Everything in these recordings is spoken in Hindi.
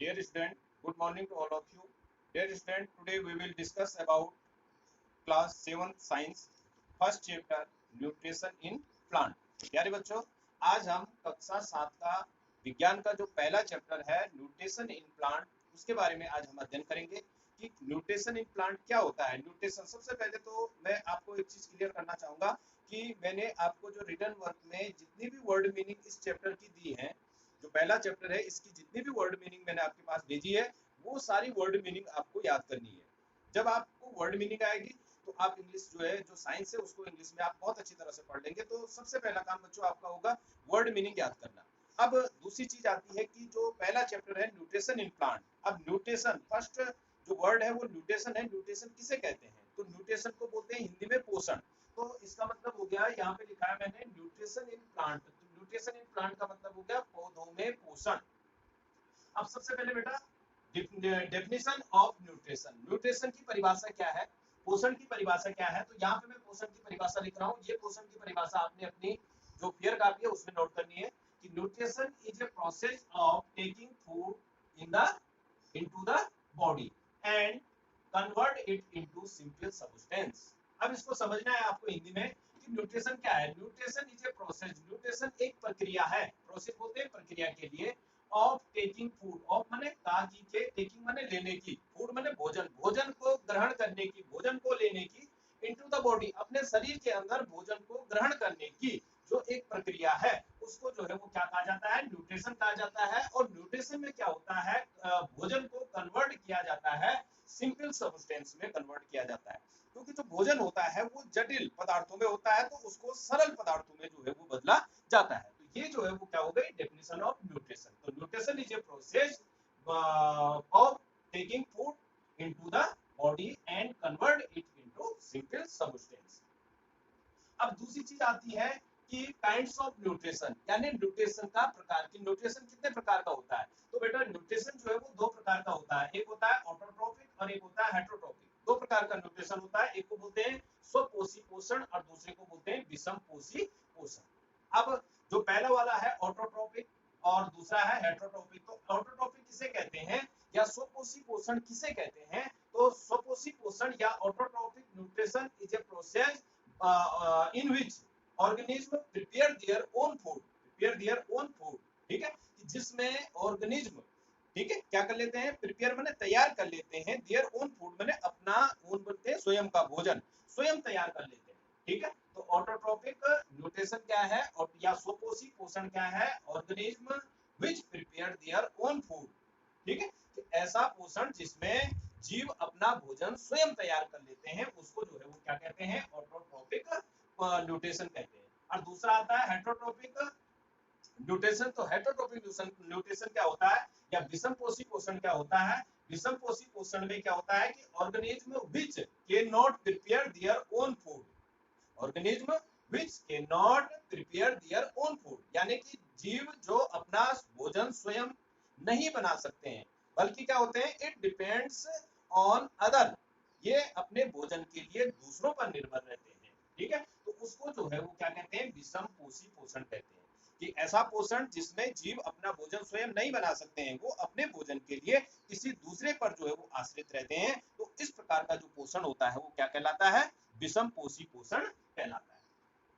Dear student, good morning to all of you. Dear student, today we will discuss about class 7 science first chapter nutrition in plant. प्यारे बच्चों, आज हम कक्षा 7 का विज्ञान का जो पहला चैप्टर है न्यूट्रिशन इन प्लांट उसके बारे में आज हम अध्ययन करेंगे कि न्यूट्रिशन इन प्लांट क्या होता है। न्यूट्रिशन सबसे पहले तो मैं आपको एक चीज क्लियर करना चाहूंगा कि मैंने आपको जो रिटर्न वर्क में जितनी भी वर्ड मीनिंग इस चैप्टर की दी है, जो पहला चैप्टर है इसकी जितनी भी वर्ड मीनिंग मैंने आपके पास भेजी है वो सारी वर्ड मीनिंग आपको याद करनी है। जब आपको वर्ड मीनिंग आएगी तो आप इंग्लिश जो है जो साइंस है उसको इंग्लिश में आप बहुत अच्छी तरह से पढ़ लेंगे। तो सबसे पहला काम बच्चों आपका होगा वर्ड मीनिंग याद करना। अब दूसरी चीज आती है कि जो पहला चैप्टर है न्यूट्रिशन इन प्लांट। अब न्यूट्रिशन फर्स्ट जो वर्ड है वो न्यूट्रिशन है। न्यूट्रिशन किसे कहते हैं? तो न्यूट्रिशन को बोलते हैं हिंदी में पोषण। तो इसका मतलब हो गया, यहाँ पे लिखा है मैंने न्यूट्रिशन इन प्लांट। तो न्यूट्रिशन इन प्लांट का मतलब हो गया पौधों में पोषण। अब सबसे पहले बेटा डेफिनेशन ऑफ न्यूट्रिशन, न्यूट्रिशन की परिभाषा क्या है, पोषण की परिभाषा क्या है। तो यहाँ पे मैं पोषण की परिभाषा लिख रहा हूँ। ये पोषण की परिभाषा आपने अपनी जो फेयर कापी है उसमें नोट करनी है कि nutrition is a process of taking food in the into the body and convert it into simple substance. अब इसको समझना है आपको हिंदी में कि न्यूट्रिशन क्या है। Nutrition is a process, nutrition एक प्रक्रिया है, प्रोसेस बोलते हैं प्रक्रिया के लिए, ऑफ टेकिंग फूड, ऑफ माने ताकि के, टेकिंग माने लेने की, फूड माने भोजन, भोजन को ग्रहण करने की, भोजन को लेने की, इनटू द बॉडी अपने शरीर के अंदर भोजन को ग्रहण करने की जो एक प्रक्रिया है उसको जो है वो क्या कहा जाता है, न्यूट्रिशन कहा जाता है। और न्यूट्रिशन में क्या होता है, भोजन को कन्वर्ट किया जाता है, सिंपल सब्सटेंस में कन्वर्ट किया जाता है। क्योंकि जो भोजन होता है वो जटिल पदार्थों में होता है तो उसको सरल पदार्थों में जो है वो बदला जाता है। तो ये जो है वो क्या हो गई डेफिनेशन ऑफ न्यूट्रिशन। तो nutrition is a process of taking food into the body and convert it into simple substance. अब दूसरी चीज आती है कि काइंड्स ऑफ न्यूट्रिशन, यानी न्यूट्रिशन का प्रकार की, न्यूट्रिशन कितने प्रकार का होता है। तो बेटा न्यूट्रिशन जो है वो दो प्रकार का होता है, एक होता है ऑटोट्रोपिक और एक होता है हेटेरोट्रोपिक। दो प्रकार का न्यूट्रिशन होता है, एक को बोलते हैं स्वपोषी पोषण और दूसरे को बोलते हैं विषम पोषी पोषण। अब जो पहला वाला है ऑटोट्रोपिक और दूसरा है हेटेरोट्रोपिक। तो ऑटोट्रोपिक किसे कहते हैं या स्वपोषी पोषण किसे कहते हैं? तो स्वपोषी पोषण या autotrophic nutrition is a process in which organism prepare their own food, prepare their own food, ठीक है, जिसमें ऑर्गेनिज्म, ठीक है, क्या कर लेते हैं, प्रिपेयर माने तैयार कर लेते हैं, देयर ओन फूड माने अपना ओन बोलते हैं स्वयं का भोजन स्वयं तैयार कर लेते हैं, ठीक है। तो ऑटोट्रोपिक न्यूट्रिशन क्या है और या स्वपोषी पोषण क्या है, organism which prepare their own food, ठीक है, कि ऐसा पोषण जिसमें जीव अपना भोजन स्वयं तैयार कर लेते हैं उसको जो है वो क्या कहते हैं, ऑटोट्रोपिक न्यूट्रिशन कहते हैं। और दूसरा आता है हेटेरोट्रोपिक न्यूट्रिशन। तो हेटेरोट्रोपिक न्यूट्रिशन क्या होता है या विषम पोषी पोषण क्या होता है? विषम पोषी पोषण में क्या होता है कि organism which can not prepare their own food, organism which can not prepare their own food, यानी कि जीव जो अपना भोजन स्वयं नहीं बना सकते हैं बल्कि क्या होते हैं, इट डिपेंड्स ऑन अदर, ये अपने भोजन के लिए दूसरों पर निर्भर रहते हैं, ठीक है। तो उसको जो है वो क्या कहते हैं, विषम पोषी पोषण कहते हैं, कि ऐसा पोषण जिसमें जीव अपना भोजन स्वयं नहीं बना सकते हैं, वो अपने भोजन के लिए किसी दूसरे पर जो है वो आश्रित रहते हैं। तो इस प्रकार का जो पोषण होता है वो क्या कहलाता है, विषम पोषी पोषण कहलाता है।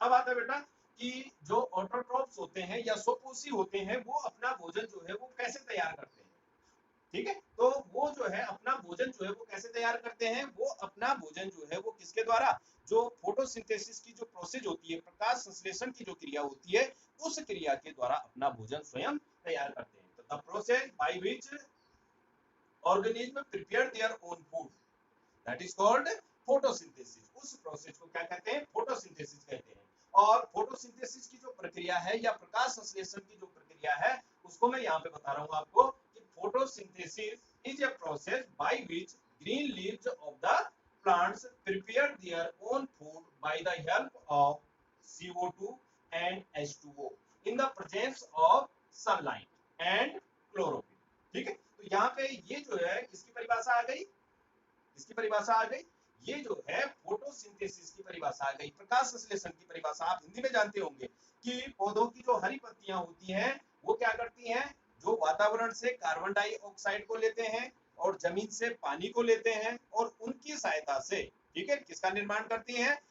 अब आता है बेटा कि जो ऑटोट्रोप्स होते हैं या स्वपोषी होते हैं वो अपना भोजन जो है वो कैसे तैयार करते हैं, ठीक है। तो वो जो है अपना भोजन जो है वो कैसे तैयार करते हैं, वो अपना भोजन जो है वो किसके द्वारा, जो फोटोसिंथेसिस की जो प्रोसेस होती है, प्रकाश संश्लेषण की जो क्रिया होती है, उस क्रिया के द्वारा अपना भोजन स्वयं तैयार करते हैं। तो the process by which organism prepare their own food, that is called photosynthesis. उस प्रोसेस को क्या कहते हैं, फोटोसिंथेसिस कहते हैं। और फोटोसिंथेसिस की जो प्रक्रिया है या प्रकाश संश्लेषण की जो प्रक्रिया है उसको मैं यहाँ पे बता रहा हूँ आपको कि photosynthesis is a process by which green leaves of the plants prepare their own food by the help of CO2 and H2O in the presence of sunlight and chlorophyll, ठीक है। तो यहाँ पे ये जो है किसकी परिभाषा आ गई, इसकी परिभाषा आ गई, ये जो है फोटोसिंथेसिस की परिभाषा आ गई, प्रकाश संश्लेषण की परिभाषा। आप हिंदी में जानते होंगे कि पौधों की जो हरी पत्तियां होती हैं वो क्या करती हैं, जो वातावरण से कार्बन डाइऑक्साइड को लेते हैं और जमीन से पानी को लेते हैं और उनकी सहायता से, ठीक है, किसका निर्माण करती हैं,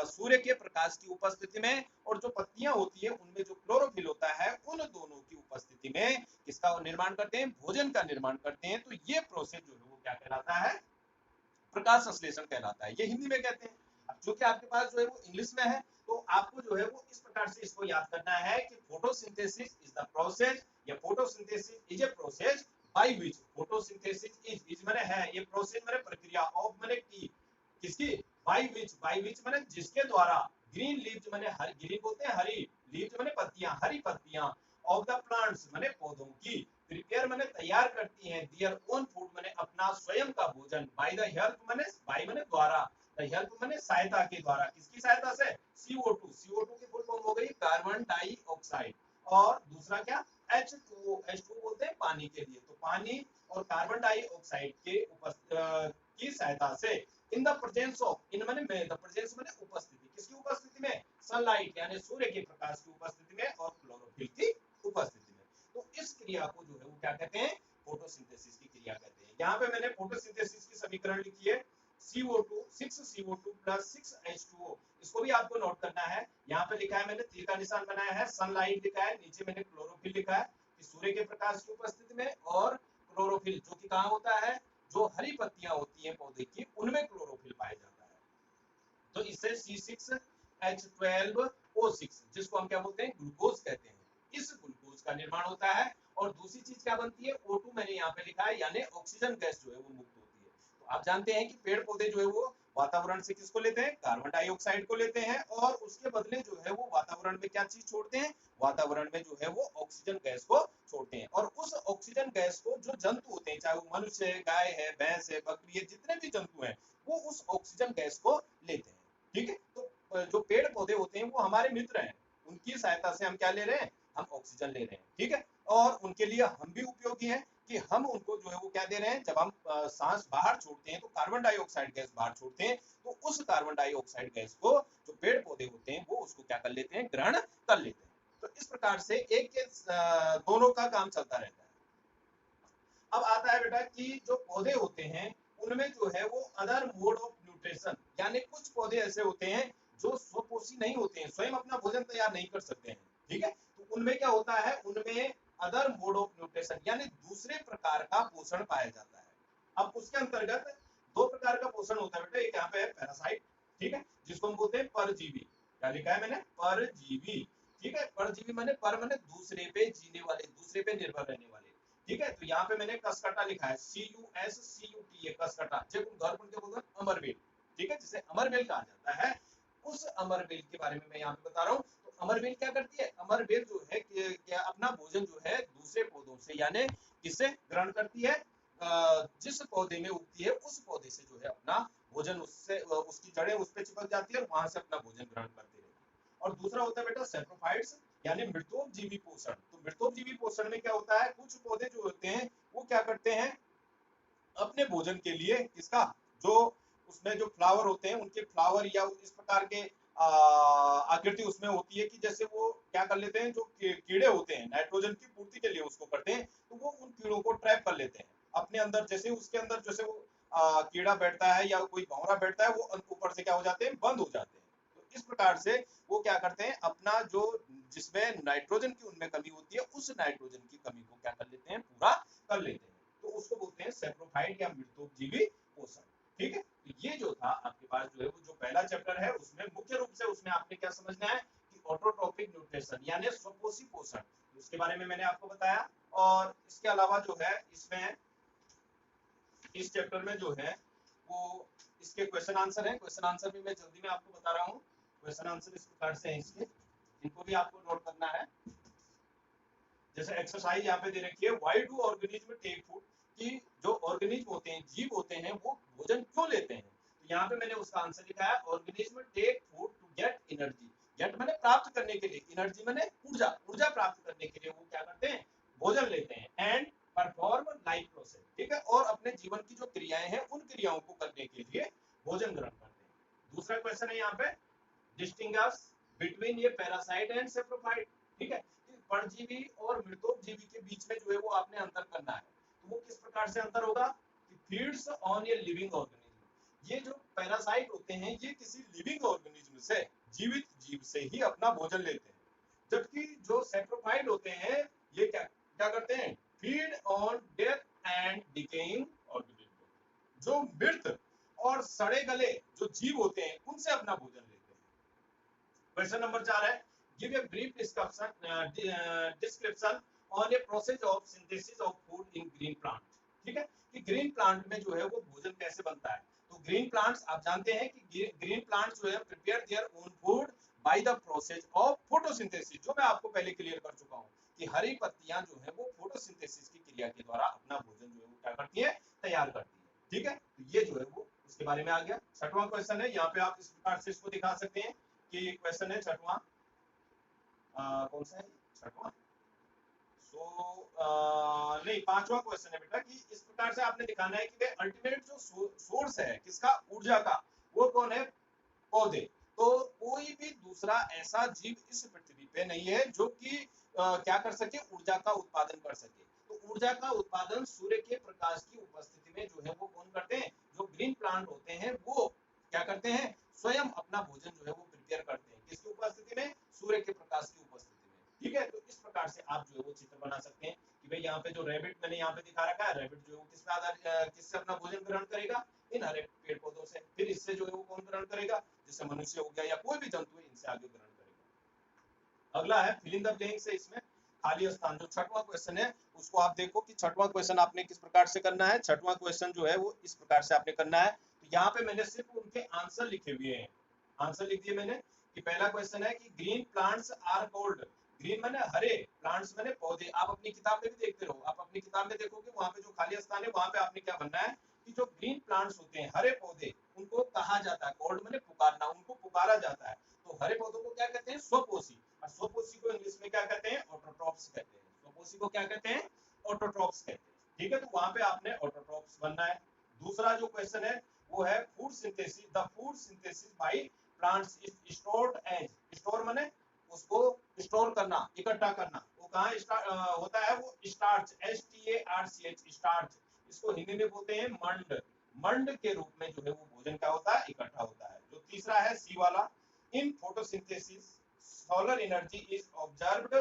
सूर्य के प्रकाश की उपस्थिति में, और जो पत्तियां होती है उनमें जो क्लोरोफिल होता है उन दोनों की उपस्थिति में किसका निर्माण करते हैं, भोजन का निर्माण करते हैं। तो ये प्रोसेस जो है वो क्या कहलाता है, प्रकाश संश्लेषण कहलाता है। ये हिंदी में कहते हैं। अब जो कि आपके पास जो है वो इंग्लिश में है, तो आपको जो है वो इस प्रकार से इसको याद करना है कि फोटोसिंथेसिस इज द प्रोसेस, या photosynthesis is a process by which, photosynthesis is माने है, ये प्रोसेस माने प्रक्रिया, ऑफ माने की, किसकी, बाय व्हिच माने जिसके द्वारा, ग्रीन लीव्स माने हरी, ग्रीन बोलते हैं हरी, लीव्स माने पत्तियां, हरी पत्तियां, ऑफ द प्लांट्स माने पौधों की, प्रिपेयर माने तैयार करती हैं, दियर ओन फूड माने अपना स्वयं का भोजन, बाय द हेल्प माने, बाय माने द्वारा, द हेल्प माने सहायता के द्वारा, किसकी सहायता से, CO2, CO2 की फुल फॉर्म हो गई कार्बन डाइऑक्साइड, और दूसरा क्या, H2O, H2O बोलते हैं पानी के लिए, तो पानी और कार्बन डाइऑक्साइड के की सहायता से, इन द प्रेजेंस ऑफ, इन माने में, द प्रेजेंस माने उपस्थिति, किसकी उपस्थिति में, सनलाइट यानी सूर्य के प्रकाश की उपस्थिति में और क्लोरोफिल की उपस्थिति में। तो इस क्रिया को जो है वो क्या कहते हैं, फोटोसिंथेसिस की क्रिया कहते हैं। यहाँ पे मैंने फोटोसिंथेसिस की समीकरण लिखी है, CO2 6CO2 प्लस 6H2O, इसको भी आपको नोट करना है। यहाँ पे लिखा है मैंने, तीर का निशान बनाया है, सनलाइट लिखा है, नीचे मैंने क्लोरोफिल लिखा है कि सूर्य के प्रकाश की उपस्थिति में, और क्लोरोफिल जो कि कहाँ होता है, जो हरी पत्तियां होती हैं पौधे की उनमें क्लोरोफिल पाया जाता है। तो इससे C6H12O6, जिसको हम क्या बोलते हैं, ग्लूकोज कहते हैं, इस ग्लूकोज का निर्माण होता है। और दूसरी चीज क्या बनती है, O2 मैंने यहाँ पे लिखा है, यानी ऑक्सीजन गैस जो है वो मुक्त होती है। तो आप जानते हैं कि पेड़ पौधे जो है वो वातावरण से किसको लेते हैं, कार्बन डाइऑक्साइड को लेते हैं, और उसके बदले जो है वो वातावरण में क्या चीज छोड़ते हैं, वातावरण में जो है वो ऑक्सीजन गैस को छोड़ते हैं। और उस ऑक्सीजन गैस को जो जंतु होते हैं, चाहे वो मनुष्य है, गाय है, भैंस है, बकरी है, जितने भी जंतु हैं, वो उस ऑक्सीजन गैस को लेते हैं। ठीक है, तो जो पेड़ पौधे होते हैं वो हमारे मित्र हैं, उनकी सहायता से हम क्या ले रहे हैं, हम ऑक्सीजन ले रहे हैं। ठीक है, और उनके लिए हम भी उपयोगी हैं कि हम उनको जो है वो क्या दे रहे हैं, जब हम सांस बाहर छोड़ते हैं तो कार्बन डाइऑक्साइड गैस बाहर छोड़ते हैं, तो उस कार्बन डाइऑक्साइड गैस को जो पेड़ पौधे होते हैं वो उसको क्या कर लेते हैं, ग्रहण कर लेते हैं। तो इस प्रकार से एक के दोनों का काम चलता रहता है। अब आता है बेटा कि जो पौधे होते हैं उनमें जो है वो अदर मोड ऑफ न्यूट्रिशन, यानी कुछ पौधे ऐसे होते हैं जो स्वपोषी नहीं होते हैं, स्वयं अपना भोजन तैयार नहीं कर सकते हैं। ठीक है, तो उनमें क्या होता है, उनमें अदर मोड ऑफ न्यूट्रिशन यानी दूसरे प्रकार का पोषण पाया जाता है। अब उसके अंतर्गत दो प्रकार का पोषण होता है बेटा, एक यहाँ पे है पैरासाइट, ठीक है, जिसको हम बोलते हैं परजीवी। क्या लिखा है मैंने, परजीवी। ठीक है, परजीवी माने, पर माने दूसरे पे जीने वाले, दूसरे पे निर्भर रहने वाले। ठीक है, तो यहाँ पे मैंने कसकटा लिखा है, CUSCUT, कसकटा, जब घर के बोलते हैं अमरबेल। ठीक है, जिसे अमरबेल कहा जाता है, उस अमरबेल के बारे में मैं यहाँ पे बता रहा हूँ। तो अमरबेल क्या करती है, अमरबेल जो है क्या अपना भोजन जो है दूसरे पौधों से, यानी किससे ग्रहण करती है, जिस पौधे में उगती है उस पौधे से जो है अपना भोजन, उससे उसकी जड़ें उस पर चिपक जाती है और वहां से अपना भोजन ग्रहण करती रहती है। और दूसरा होता है बेटा सैप्रोफाइट्स, यानी मृतोपजीवी पोषण। तो मृतोपजीवी पोषण में क्या होता है, कुछ पौधे जो होते हैं वो क्या करते हैं, अपने भोजन के लिए किसका, जो उसमें जो फ्लावर होते हैं उनके फ्लावर या इस प्रकार के आकृति उसमें होती है कि जैसे वो क्या कर लेते हैं, जो कीड़े होते हैं नाइट्रोजन की पूर्ति के लिए उसको करते हैं, तो वो उन कीड़ों को ट्रैप कर लेते हैं अपने अंदर। जैसे उसके अंदर जैसे वो कीड़ा बैठता है या कोई भंवरा बैठता है, वो ऊपर से क्या हो जाते हैं, बंद हो जाते हैं। तो इस प्रकार से वो क्या करते हैं, अपना जो जिसमें नाइट्रोजन की उनमें कमी होती है, उस नाइट्रोजन की कमी को क्या कर लेते हैं, पूरा कर लेते हैं। तो उसको बोलते हैं सैप्रोफाइट या मृतोपजीवी पोषण। ठीक है, तो ये जो था आपके पास जो है वो जो पहला चैप्टर है, उसमें मुख्य रूप से उसमें आपने क्या समझना है कि ऑटोट्रोपिक न्यूट्रिशन यानी स्वपोषी पोषण, उसके बारे में मैंने आपको बताया। और इसके अलावा जो है इसमें इस चैप्टर में जो है वो इसके क्वेश्चन आंसर है, क्वेश्चन आंसर भी मैं जल्दी में आपको बता रहा हूँ। क्वेश्चन आंसर इस प्रकार से हैं इसके, इनको भी आपको नोट करना है। जैसे एक्सरसाइज यहाँ पे दे रखी है, why do organism take food, कि जो ऑर्गेनिज्म होते हैं, जीव होते हैं, वो भोजन क्यों लेते हैं। तो यहाँ पे मैंने उसका आंसर लिखा है, organism take food to get energy, get माने प्राप्त करने के लिए, एनर्जी माने ऊर्जा, ऊर्जा प्राप्त करने के लिए वो क्या करते हैं, भोजन लेते हैं, एंड परफॉर्म लाइफ प्रोसेस। ठीक है, और अपने जीवन की जो क्रियाएं हैं उन क्रियाओं को करने के लिए भोजन ग्रहण करते हैं। दूसरा क्वेश्चन है यहाँ पे, डिस्टिंग्विश बिटवीन ये पैरासाइट एंड सेप्रोफाइट। ठीक है, परजीवी और मृतोपजीवी के बीच में जो है वो आपने अंतर करना है। तो वो किस प्रकार से अंतर होगा कि feeds on a living organism. ये जो पैरासाइट होते हैं ये किसी लिविंग ऑर्गेनिज्म से, जीवित जीव से ही अपना भोजन लेते हैं, जबकि जो सैप्रोफाइट होते हैं ये क्या क्या करते हैं, feed on death and decaying organism. जो मृत और सड़े गले जो जीव होते हैं उनसे अपना भोजन लेते हैं। क्वेश्चन नंबर 4 है, give a brief description on a process of synthesis of food in green plant. ठीक है, कि ग्रीन प्लांट में जो है वो भोजन कैसे बनता है। तो ग्रीन प्लांट्स आप जानते हैं कि ग्रीन प्लांट्स जो है prepare their own food by the process of photosynthesis, जो मैं आपको पहले क्लियर कर चुका हूं कि हरी पत्तियां जो है वो फोटोसिंथेसिस की क्रिया के द्वारा अपना भोजन जो है वो क्या करती है, तैयार करती है। ठीक है, तो ये जो है वो उसके बारे में आ गया। छठवां क्वेश्चन है, यहाँ पे आप इस प्रकार से इसको दिखा सकते हैं कि क्वेश्चन है छठवां, कौन सा है छठवां, नहीं पांचवा क्वेश्चन है बेटा, कि इस प्रकार से आपने दिखाना है कि अल्टीमेट जो सोर्स है किसका, ऊर्जा का, वो कौन है, पौधे। तो कोई भी दूसरा ऐसा जीव इस पृथ्वी पे नहीं है जो कि क्या कर सके, ऊर्जा का उत्पादन कर सके। तो ऊर्जा का उत्पादन सूर्य के प्रकाश की उपस्थिति में जो है वो कौन करते हैं, जो ग्रीन प्लांट होते हैं वो क्या करते हैं, स्वयं अपना भोजन जो है वो प्रिपेयर करते हैं, किसकी उपस्थिति में, सूर्य के प्रकाश की उपस्थिति में। ठीक है, तो इस प्रकार से आप जो है वो चित्र बना सकते हैं कि भाई यहाँ पे जो रैबिट मैंने यहाँ पे दिखा रखा है, रैबिट जो है वो किस पे आधार, किससे अपना भोजन ग्रहण करेगा, इन हरे पेड़ पौधों से। फिर इससे जो है वो कौन ग्रहण करेगा, जैसे मनुष्य हो गया या कोई भी जंतु है, इनसे आगे ग्रहण करेगा। अगला है फिल इन द ब्लैंक से इसमें खाली स्थान। जो छठवां क्वेश्चन है उसको आप देखो कि छठवां क्वेश्चन आपने किस प्रकार से करना है। छठवां क्वेश्चन जो है वो इस प्रकार से आपने करना है। तो यहाँ पे मैंने सिर्फ उनके आंसर लिखे हुए हैं, आंसर लिख दिए मैंने कि पहला क्वेश्चन है कि green plants are called, green माने हरे, प्लांट्स माने पौधे। आप अपनी किताब में भी देखते रहो, आप अपनी किताब में देखोगे वहां पे जो खाली स्थान है वहां पे आपने क्या बनना है कि जो ग्रीन प्लांट्स होते हैं, हरे पौधे, उनको कहा जाता है, कॉल्ड माने पुकारना, उनको पुकारा जाता है। तो हरे पौधों को क्या कहते हैं, स्वपोषी, और स्वपोषी को इंग्लिश में क्या कहते हैं, ऑटोट्रॉप्स कहते हैं। स्वपोषी को क्या कहते हैं, ऑटोट्रॉप्स कहते हैं। ठीक है, तो वहां पे आपने ऑटोट्रॉप्स बनना है। दूसरा जो क्वेश्चन है वो है food synthesis, the food synthesis by plants is stored as, store माने उसको स्टोर करना, इकट्ठा करना। वो कहाँ होता है, वो स्टार्च, STARCH, स्टार्च, इसको हिंदी में बोलते हैं मंड। मंड के रूप में जो है वो भोजन क्या होता है, इकट्ठा होता है। जो तीसरा है सी वाला, in photosynthesis solar energy is observed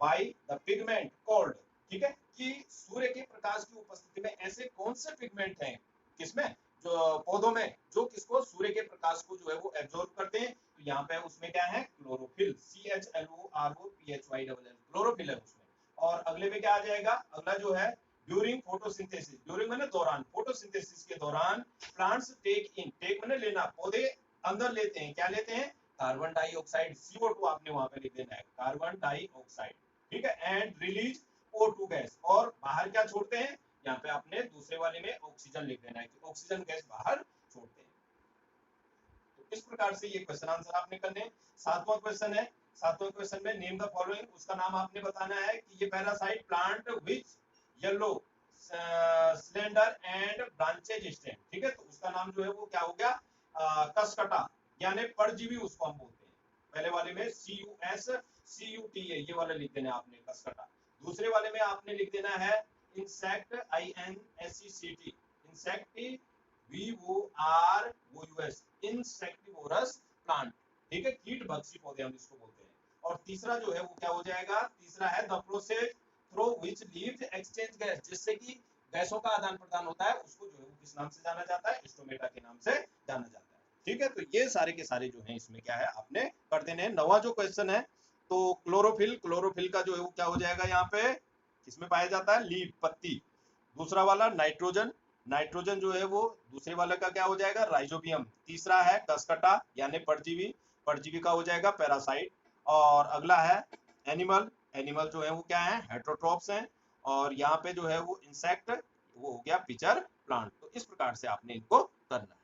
by the pigment called. ठीक है, कि सूर्य के प्रकाश की उपस्थिति में ऐसे कौन से पिगमेंट हैं, किसमें, जो पौधों में, जो किसको, सूर्य के प्रकाश को जो है वो एब्जॉर्ब करते हैं। तो यहाँ पे उसमें क्या है, क्लोरोफिल, CHLOROPHYLL, क्लोरोफिल है उसमें। और अगले में क्या आ जाएगा, अगला जो है ड्यूरिंग फोटोसिंथेसिस, ड्यूरिंग माने दौरान, फोटोसिंथेसिस के दौरान प्लांट्स टेक इन, टेक माने लेना, पौधे अंदर लेते हैं, क्या लेते हैं, कार्बन डाइऑक्साइड, CO2 आपने वहां पे लिख देना है, कार्बन डाइऑक्साइड। ठीक है, एंड रिलीज O2 गैस, और बाहर क्या छोड़ते हैं, यहाँ पे आपने दूसरे वाले में ऑक्सीजन लिख देना है कि ऑक्सीजन गैस बाहर छोड़ते हैं। तो इस प्रकार से ये क्वेश्चन आंसर आपने करने हैं। सातवां क्वेश्चन है, सातवें क्वेश्चन में नेम द फॉलोइंग, उसका नाम आपने बताना है कि ये parasite plant which yellow slender and branches stem. ठीक है, तो उसका नाम जो है वो क्या हो गया, कसकटा, यानी परजीवी उसको हम बोलते हैं। पहले वाले में CUSCUT है, ये वाला लिख देना आपने, कसकटा। दूसरे वाले में आपने लिख देना है insect, INSECT, इंसेक्टी VOROUS, insectivorous plant. ठीक है, कीट भक्षी पौधे हम इसको बोलते हैं। और तीसरा जो है वो क्या हो जाएगा, तीसरा है the process through which leaves exchange gas, जिससे कि गैसों का आदान प्रदान होता है, उसको जो है वो किस नाम से जाना जाता है, स्टोमेटा के नाम से जाना जाता है। ठीक है, तो ये सारे के सारे जो है इसमें क्या है आपने कर देने हैं। नवा जो क्वेश्चन है, तो क्लोरोफिल, क्लोरोफिल का जो है वो क्या हो जाएगा, यहाँ पे किसमें पाया जाता है, लीफ, पत्ती। दूसरा वाला नाइट्रोजन, नाइट्रोजन जो है वो दूसरे वाले का क्या हो जाएगा, राइजोबियम। तीसरा है कसकटा यानी परजीवी, परजीवी का हो जाएगा पैरासाइट। और अगला है एनिमल, एनिमल जो है वो क्या है, हेटरोट्रॉप्स हैं। और यहाँ पे जो है वो इंसेक्ट, वो हो गया पिचर प्लांट। तो इस प्रकार से आपने इनको करना है।